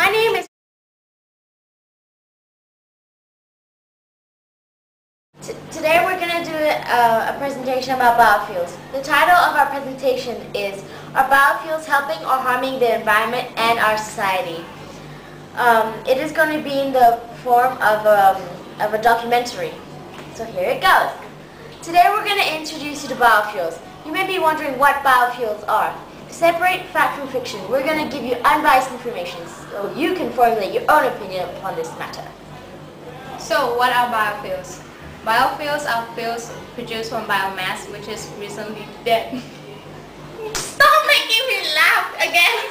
My name is... Today we're going to do a presentation about biofuels. The title of our presentation is, Are Biofuels Helping or Harming the Environment and our Society? It is going to be in the form of a documentary. So here it goes. Today we're going to introduce you to biofuels. You may be wondering what biofuels are. To separate fact from fiction, we're going to give you unbiased information so you can formulate your own opinion upon this matter. So what are biofuels? Biofuels are fuels produced from biomass which is recently dead. Stop making me laugh again!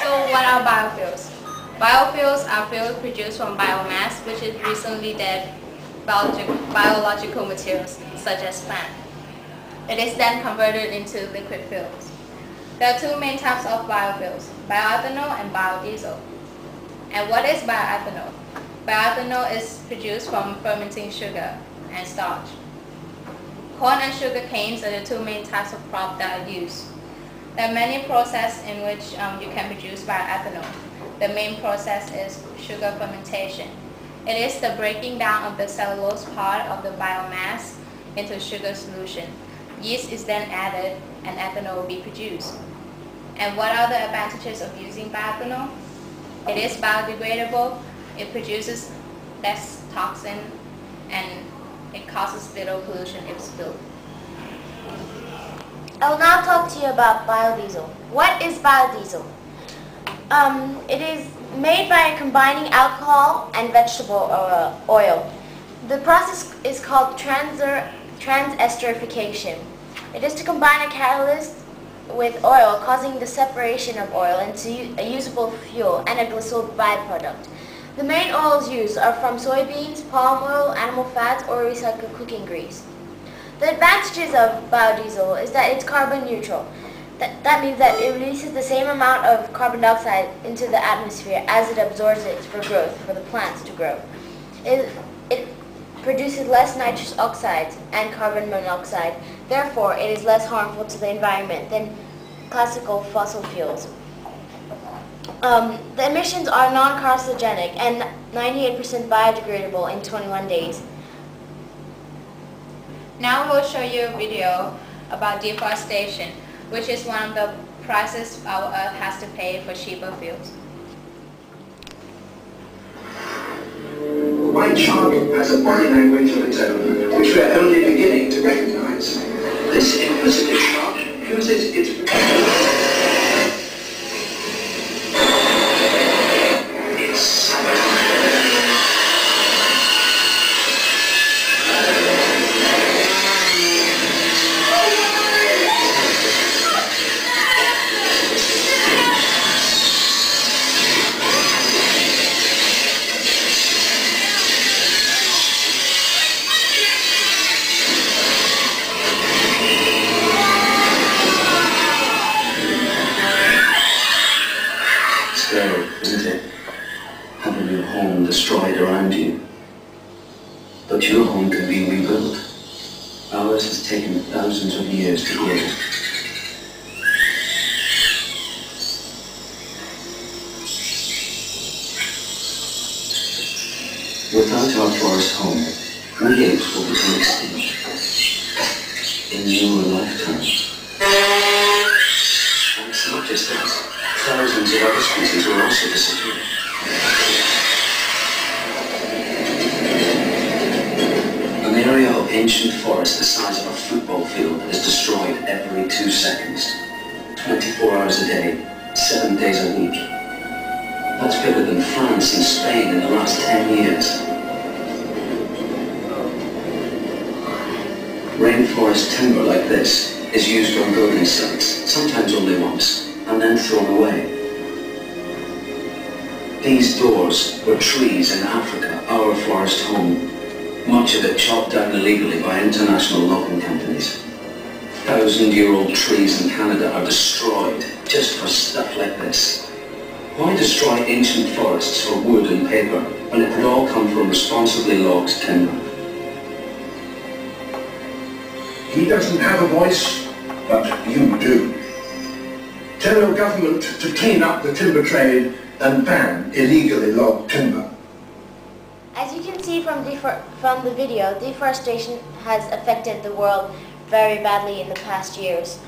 So what are biofuels? Biofuels are fuels produced from biomass which is recently dead biological materials such as plant. It is then converted into liquid fuels. There are two main types of biofuels, bioethanol and biodiesel. And what is bioethanol? Bioethanol is produced from fermenting sugar and starch. Corn and sugar canes are the two main types of crop that are used. There are many processes in which you can produce bioethanol. The main process is sugar fermentation. It is the breaking down of the cellulose part of the biomass into sugar solution. Yeast is then added and ethanol will be produced. And what are the advantages of using bioethanol? It is biodegradable, it produces less toxin, and it causes little pollution if spilled. I will now talk to you about biodiesel. What is biodiesel? It is made by combining alcohol and vegetable oil. The process is called transesterification. It is to combine a catalyst with oil, causing the separation of oil into a usable fuel and a glycol byproduct. The main oils used are from soybeans, palm oil, animal fats, or recycled cooking grease. The advantages of biodiesel is that it's carbon neutral. That means that it releases the same amount of carbon dioxide into the atmosphere as it absorbs it for growth, for the plants to grow. It produces less nitrous oxides and carbon monoxide. Therefore, it is less harmful to the environment than classical fossil fuels. The emissions are non-carcinogenic and 98% biodegradable in 21 days. Now we'll show you a video about deforestation, which is one of the prices our Earth has to pay for cheaper fuels. The white shark has a body language of its own, which we are only beginning to recognize. This inquisitive shark uses its... Isn't it? Having your home destroyed around you. But your home can be rebuilt. Ours has taken thousands of years to build. Without our forest home, we apes will become extinct in your lifetime. And it's not just us. Thousands of other species will also disappear. An area of ancient forest the size of a football field is destroyed every 2 seconds. 24 hours a day, 7 days a week. That's bigger than France and Spain in the last 10 years. Rainforest timber like this is used on building sites, sometimes only once, and then thrown away. These doors were trees in Africa, our forest home, much of it chopped down illegally by international logging companies. 1,000-year-old trees in Canada are destroyed just for stuff like this. Why destroy ancient forests for wood and paper when it could all come from responsibly logged timber? He doesn't have a voice, but you do. general government to clean up the timber trade and ban illegally logged timber? As you can see from the video, deforestation has affected the world very badly in the past years.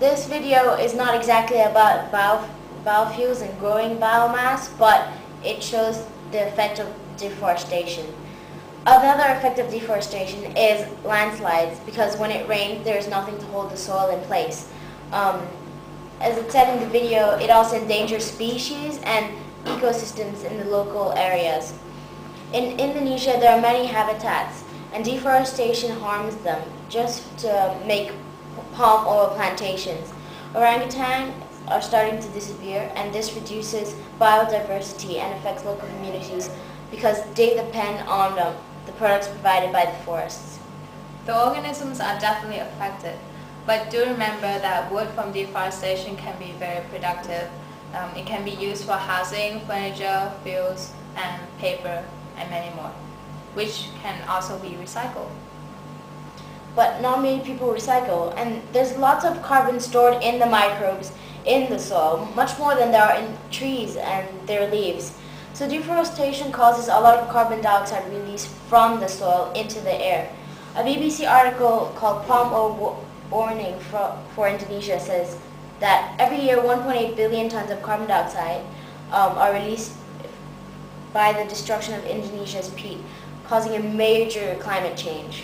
This video is not exactly about biofuels and growing biomass, but it shows the effect of deforestation. Another effect of deforestation is landslides, because when it rains, there's nothing to hold the soil in place. As it said in the video, it also endangers species and ecosystems in the local areas. In Indonesia, there are many habitats, and deforestation harms them just to make palm oil plantations. Orangutans are starting to disappear, and this reduces biodiversity and affects local communities because they depend on the products provided by the forests. The organisms are definitely affected, but do remember that wood from deforestation can be very productive. It can be used for housing, furniture, fuels, and paper, and many more, which can also be recycled. But not many people recycle, and there's lots of carbon stored in the microbes in the soil, much more than there are in trees and their leaves. So deforestation causes a lot of carbon dioxide release from the soil into the air. A BBC article called Palm Oil Warning for Indonesia says that every year 1.8 billion tons of carbon dioxide are released by the destruction of Indonesia's peat, causing a major climate change.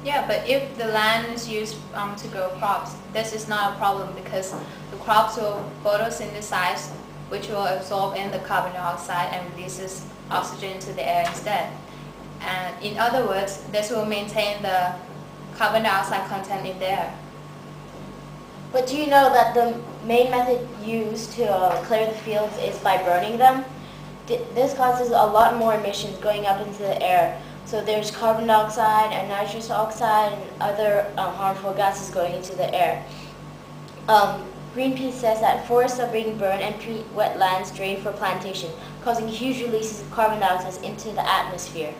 Yeah, but if the land is used to grow crops, this is not a problem because the crops will photosynthesize, which will absorb in the carbon dioxide and releases oxygen to the air instead. And in other words, this will maintain the carbon dioxide content in the air. But do you know that the main method used to clear the fields is by burning them? This causes a lot more emissions going up into the air. So there's carbon dioxide and nitrous oxide and other harmful gases going into the air. Greenpeace says that forests are being burned and wetlands drained for plantation, causing huge releases of carbon dioxide into the atmosphere.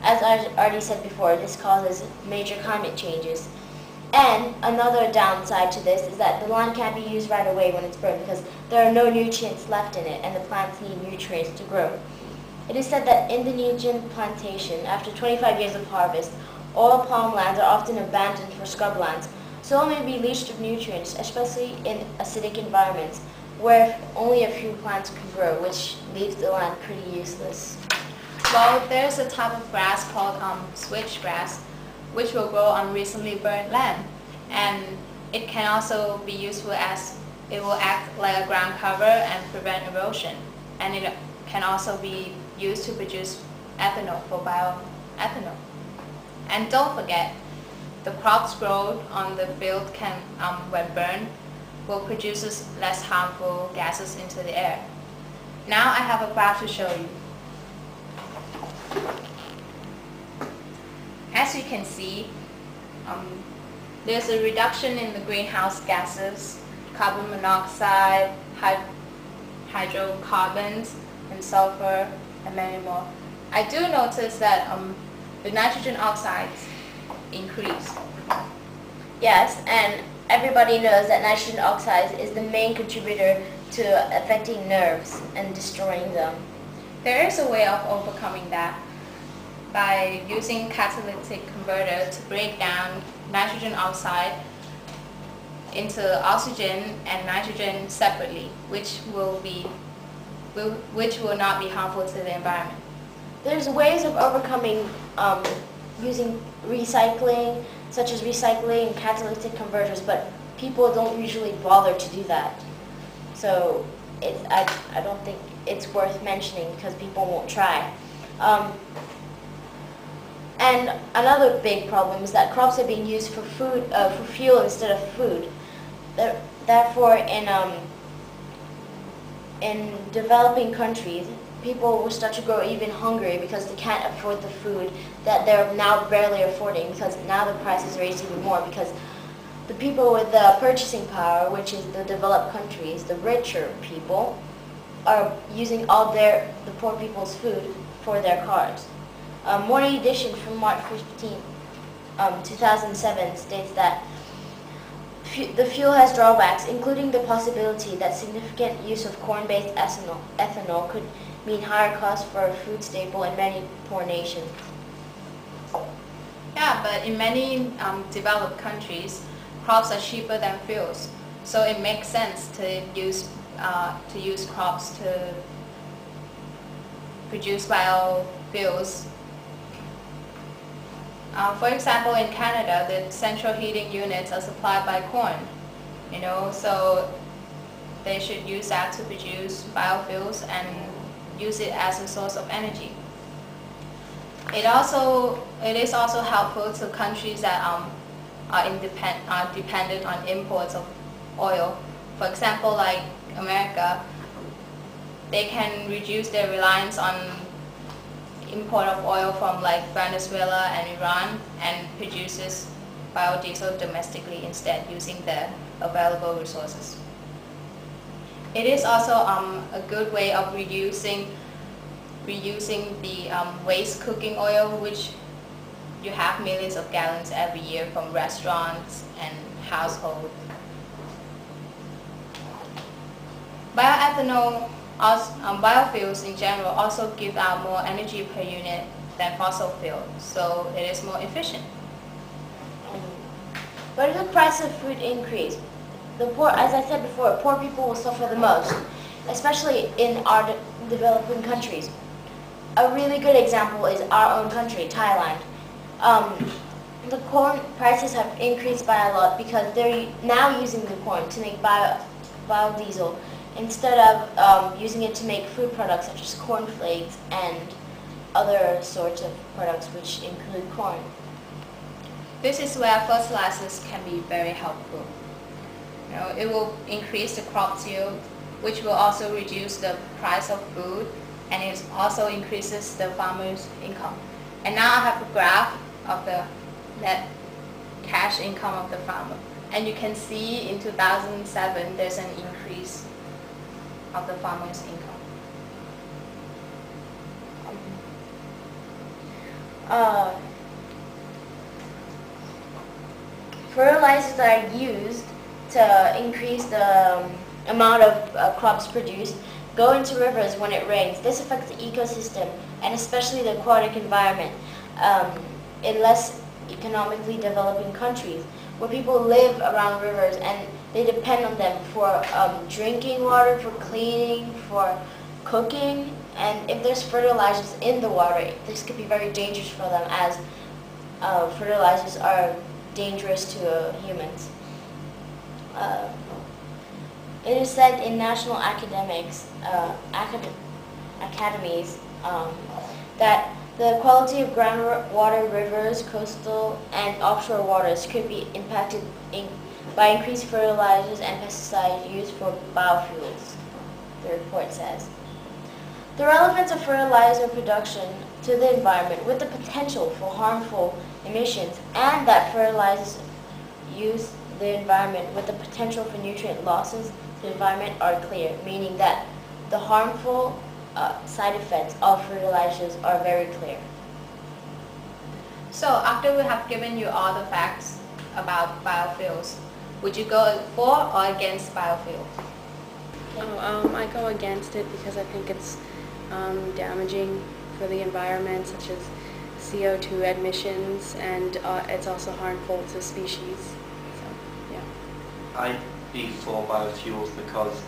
As I already said before, this causes major climate changes. And another downside to this is that the land can't be used right away when it's burned because there are no nutrients left in it and the plants need nutrients to grow. It is said that Indonesian plantation, after 25 years of harvest, oil palm lands are often abandoned for scrublands. Soil may be leached of nutrients, especially in acidic environments, where only a few plants can grow, which leaves the land pretty useless. Well, there's a type of grass called switchgrass, which will grow on recently burned land, and it can also be useful as it will act like a ground cover and prevent erosion, and it can also be used to produce ethanol for bioethanol. And don't forget, the crops grown on the field can, when burned, will produce less harmful gases into the air. Now I have a graph to show you. As you can see, there's a reduction in the greenhouse gases, carbon monoxide, hydrocarbons, and sulfur, and many more. I do notice that the nitrogen oxides increase. Yes, and everybody knows that nitrogen oxide is the main contributor to affecting nerves and destroying them. There is a way of overcoming that by using catalytic converter to break down nitrogen oxide into oxygen and nitrogen separately, which will not be harmful to the environment. There's ways of overcoming using recycling, such as recycling and catalytic converters, but people don't usually bother to do that. So I don't think it's worth mentioning because people won't try. And another big problem is that crops are being used for food, for fuel instead of food. Therefore, in developing countries, people will start to grow even hungry because they can't afford the food that they're now barely affording, because now the price is raised even more because the people with the purchasing power, which is the developed countries, the richer people, are using all the poor people's food for their cars. Morning Edition from March 15, 2007 states that the fuel has drawbacks, including the possibility that significant use of corn-based ethanol could mean higher costs for a food staple in many poor nations. Yeah, but in many developed countries, crops are cheaper than fuels, so it makes sense to use crops to produce biofuels. For example, in Canada, the central heating units are supplied by corn, so they should use that to produce biofuels and use it as a source of energy. It is also helpful to countries that are dependent on imports of oil. For example, like America, they can reduce their reliance on import of oil from like Venezuela and Iran and produces biodiesel domestically instead using the available resources. It is also a good way of reusing the waste cooking oil, which you have millions of gallons every year from restaurants and households. Biofuels in general also give out more energy per unit than fossil fuel, so it is more efficient. But if the price of food increase, the poor, as I said before, poor people will suffer the most, especially in our developing countries. A really good example is our own country, Thailand. The corn prices have increased by a lot because they're now using the corn to make biodiesel instead of using it to make food products such as cornflakes and other sorts of products which include corn. This is where fertilizers can be very helpful. It will increase the crop yield, which will also reduce the price of food, and it also increases the farmer's income. And now I have a graph of the net cash income of the farmer. And you can see in 2007 there's an increase of the farmer's income. Fertilizers that are used to increase the amount of crops produced go into rivers when it rains. This affects the ecosystem and especially the aquatic environment in less economically developing countries where people live around rivers and they depend on them for drinking water, for cleaning, for cooking, and if there's fertilizers in the water, this could be very dangerous for them as fertilizers are dangerous to humans. It is said in national academies that the quality of groundwater, rivers, coastal, and offshore waters could be impacted by increased fertilizers and pesticides used for biofuels, the report says. The relevance of fertilizer production to the environment with the potential for harmful emissions and that fertilizers use the environment with the potential for nutrient losses to the environment are clear, meaning that the harmful side effects of fertilizers are very clear. So after we have given you all the facts about biofuels, would you go for or against biofuel? I go against it because I think it's damaging for the environment, such as CO2 emissions, and it's also harmful to species. So, yeah. I'd be for biofuels because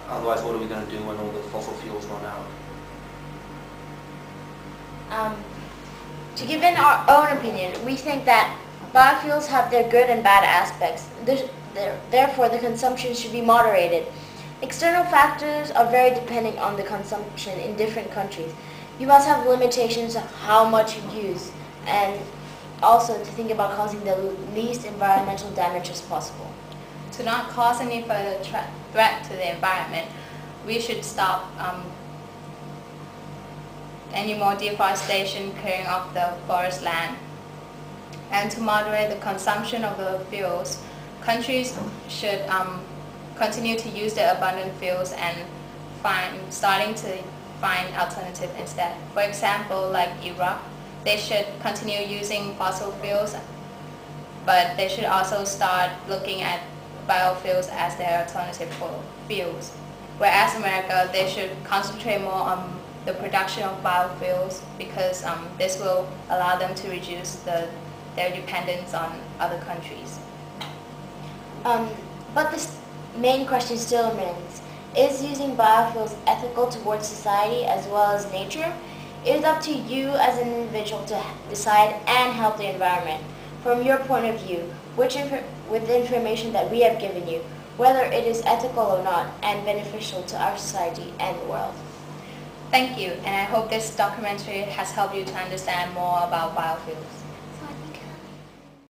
otherwise what are we going to do when all the fossil fuels run out? To give in our own opinion, we think that biofuels have their good and bad aspects. Therefore, the consumption should be moderated. External factors are very dependent on the consumption in different countries. You must have limitations of how much you use, and also to think about causing the least environmental damage as possible. To not cause any further threat to the environment, we should stop any more deforestation, clearing of the forest land. And to moderate the consumption of the fuels, countries should continue to use their abundant fuels and starting to find alternative instead. For example, like Iraq, they should continue using fossil fuels, but they should also start looking at biofuels as their alternative fuels. Whereas America, they should concentrate more on the production of biofuels because this will allow them to reduce their dependence on other countries. But the main question still remains, is using biofuels ethical towards society as well as nature? It is up to you as an individual to decide and help the environment. From your point of view, with the information that we have given you, whether it is ethical or not and beneficial to our society and the world. Thank you, and I hope this documentary has helped you to understand more about biofuels.